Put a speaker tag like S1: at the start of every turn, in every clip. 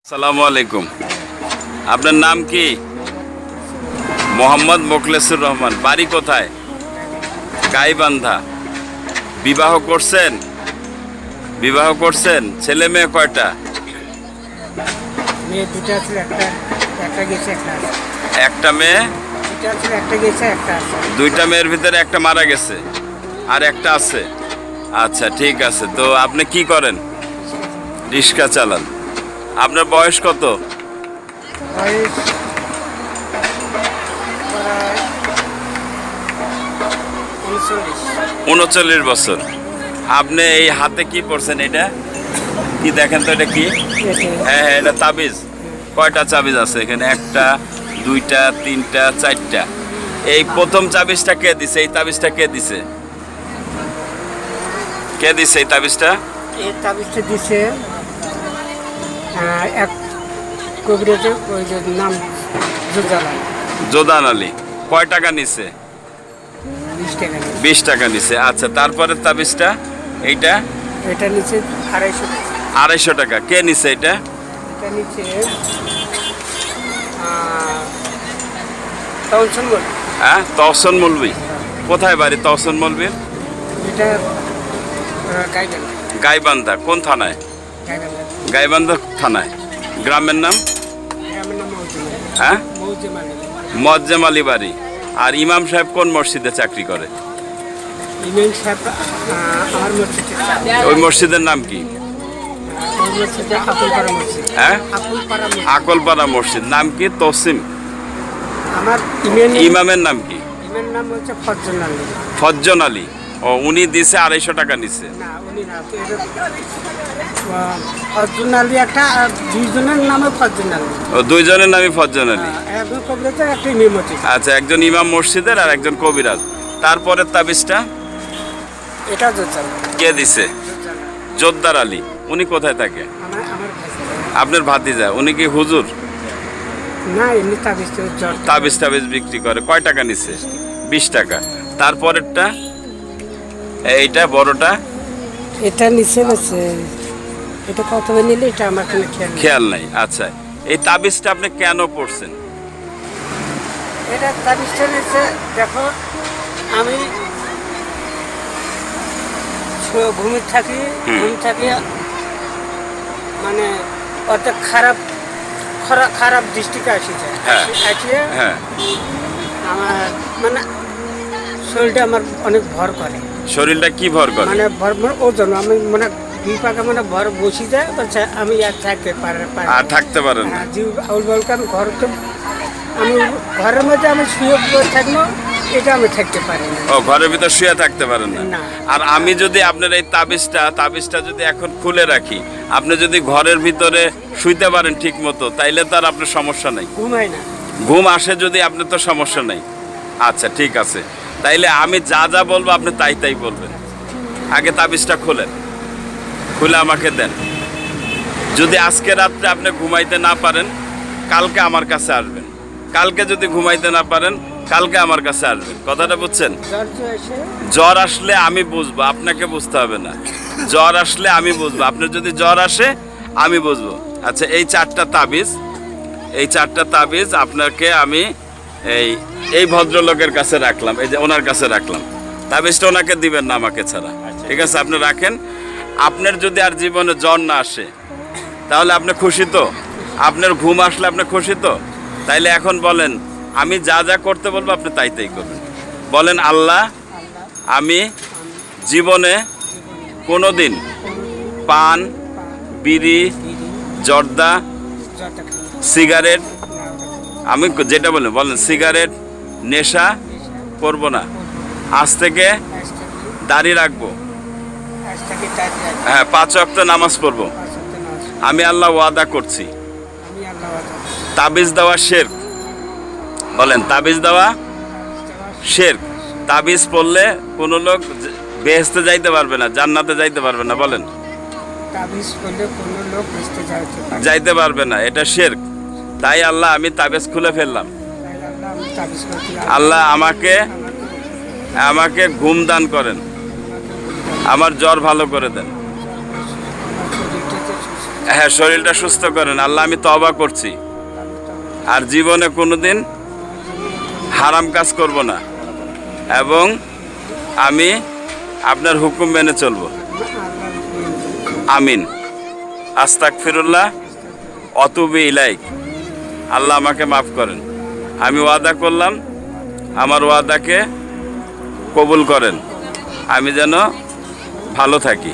S1: আসসালামু আলাইকুম। আপনার নাম কি? মোহাম্মদ মোখলেসুর রহমান। বাড়ি কোথায়? গাইবান্ধা। বিবাহ করছেন? ছেলে মেয়ে কয়টা?
S2: মেয়ে দুটো ছিল, একটা গেছে, একটা আছে।
S1: একটা মেয়ে?
S2: দুটো ছিল, একটা গেছে, একটা আছে।
S1: দুইটা মেয়ের ভিতরে একটা মারা গেছে আর একটা আছে। আচ্ছা, ঠিক আছে। তো আপনি কি করেন? রিক্সা চালান। আপনার বয়স কত?
S2: বয়স প্রায়
S1: 39 বছর। আপনি এই হাতে কি পড়ছেন? এটা কি দেখেন তো, এটা কি? হ্যাঁ, এটা তাবিজ। কয়টা তাবিজ আছে এখানে? একটা, দুইটা, তিনটা, চারটা। এই প্রথম তাবিজটা কে দিছে? এই তাবিজটা কে দিছে? কে দিছে এই তাবিজটা?
S2: এই তাবিজটা দিছে এক কবিরাজের, ওই যে নাম
S1: জোদান আলী। কয় টাকা নিছে?
S2: 20 টাকা নিছে।
S1: 20 টাকা নিছে। আচ্ছা, তারপরে তাবিজটা এইটা?
S2: এটা নিচে 250 টাকা।
S1: 250 টাকা। কে নিছে এটা?
S2: এটা নিচে তহসন বল।
S1: হ্যাঁ, তহসন মৌলভী। কোথায় বাড়ি তহসন মৌলভীর?
S2: এটা গাইবান্ধা।
S1: গাইবান্ধা। কোন থানায়?
S2: গাইবান্ধা।
S1: গাইবান্ধা থানায়। গ্রামের নাম?
S2: গ্রামের নাম মৌজুমালি।
S1: হ্যাঁ,
S2: মৌজুমালি।
S1: মজ্জেম আলী বাড়ি। আর ইমাম সাহেব কোন মসজিদে চাকরি করে?
S2: ইমাম সাহেব আমার মসজিদে।
S1: ওই মসজিদের নাম কি?
S2: ওই মসজিদে আকলপাড়া মসজিদ।
S1: হ্যাঁ,
S2: আকলপাড়া মসজিদ।
S1: আকলপাড়া মসজিদ। নাম কি? তসিম।
S2: আমার
S1: ইমামের নাম কি?
S2: ইমামের নাম হচ্ছে ফজল আলী।
S1: ফজ্জন আলী। ও, উনি দিছে 250 টাকা নিছে।
S2: না, উনি না। ফজল আলী একটা, আর দুইজনের নামে ফজল আলী।
S1: ও, দুইজনের নামই ফজ্জন আলী।
S2: একজন কবিরাজের, একটা ইমাম মসজিদ।
S1: আচ্ছা, একজন ইমাম মসজিদের আর একজন কবিরাজ। তারপরে তাবিজটা
S2: এটা জোচ্চাল।
S1: কে দিছে? জোদ্দার আলী। উনি কোথায় থাকে?
S2: আমার ভাইসা।
S1: আপনার ভাতিজা। উনি কি হুজুর?
S2: না, এমনি তাবিজ জ্বর।
S1: তাবিজ বিক্রি করে। কয় টাকা নিছে? 20 টাকা। তারপরেরটা এইটা বড়টা?
S2: এটা নিচে গেছে। এটা কত নিলে এটা আমার কোনো
S1: খেয়াল নাই। আচ্ছা, এই তাবিজটা আপনি কেন পড়ছেন?
S2: এটা তাবিজটা নিচে দেখো, আমি ঘুমিয়ে থাকি, মানে অত খারাপ দৃষ্টিকে আসিছে।
S1: হ্যাঁ।
S2: আসিয়ে
S1: হ্যাঁ,
S2: আমার মানে শরীরটা আমার অনেক ভর করে।
S1: শরীরটা কি ভর করে?
S2: মানে ভর মানে ওজন, আমি মানে দুই পাকা মানে ভর বসি যায়, বলছে আমি আর থাকতে পারি।
S1: আর থাকতে পারেন না?
S2: আউল বলকে আমি আমি ঘরের মধ্যে আমি শুয়ে থাকবো, এটা আমি থাকতে পারি না।
S1: ও, ঘরের ভিতর শুয়ে থাকতে পারেন না?
S2: না।
S1: আর আমি যদি আপনার এই তাবিজটা যদি এখন খুলে রাখি, আপনি যদি ঘরের ভিতরে শুইতে পারেন ঠিক মতো, তাইলে তো আর আপনার সমস্যা নাই।
S2: ঘুমাই না।
S1: ঘুম আসে যদি, আপনার তো সমস্যা নাই। আচ্ছা, ঠিক আছে। তাইলে আমি যা যা বলবো আপনি তাই বলবেন। আগে তাবিজটা খুলে আমাকে দেন। যদি আজকে রাত্রে আপনি ঘুমাইতে না পারেন, কালকে আমার কাছে আসবেন। কালকে যদি ঘুমাইতে না পারেন, কালকে আমার কাছে আসবেন। কথাটা বুঝছেন? জ্বর আসলে আমি বুঝবো, আপনাকে বুঝতে হবে না। জ্বর আসলে আমি বুঝবো, আপনার যদি জ্বর আসে আমি বুঝবো। আচ্ছা, এই 4টা তাবিজ আপনাকে আমি এই ভদ্রলোকের কাছে রাখলাম, এই যে ওনার কাছে রাখলাম। তাবিজটা ওনাকে দিবেন না, আমাকে ছাড়া। ঠিক আছে, আপনি রাখেন। আপনার যদি আর জীবনে জ্বর না আসে, তাহলে আপনি খুশি তো? আপনার ঘুম আসলে আপনি খুশি তো? তাইলে এখন বলেন, আমি যা যা করতে বলবো আপনি তাই করবেন। বলেন, আল্লাহ, আমি জীবনে কোনোদিন পান, বিড়ি, জর্দা, সিগারেট, আমি যেটা বলেন সিগারেট, নেশা করব না। আজ থেকে দাড়ি রাখবো। হ্যাঁ, 5 ওয়াক্ত নামাজ পড়বো। আমি আল্লাহ ওয়াদা করছি। তাবিজ দেওয়া শিরক। বলেন, তাবিজ দেওয়া শিরক। তাবিজ পড়লে কোনো লোক বেহেশতে যাইতে পারবে না, জান্নাতে যাইতে পারবে না। বলেন,
S2: তাবিজ পড়লে কোনো লোক বেহেশতে
S1: যাইতে পারবে না, এটা শিরক। তাই আল্লাহ, আমি তাবিজ খুলে ফেললাম। আল্লাহ আমাকে ঘুম দান করেন, আমার জ্বর ভালো করে দেন। হ্যাঁ, শরীরটা সুস্থ করেন আল্লাহ। আমি তওবা করছি, আর জীবনে কোনোদিন হারাম কাজ করব না, এবং আমি আপনার হুকুম মেনে চলব। আমিন। আস্তাগফিরুল্লাহ অতুবু ইলাইক। আল্লাহ আমাকে মাফ করেন। আমি ওয়াদা করলাম, আমার ওয়াদাকে কবুল করেন, আমি যেন ভালো থাকি।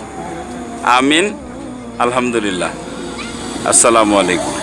S1: আমিন। আলহামদুলিল্লাহ। আসসালামু আলাইকুম।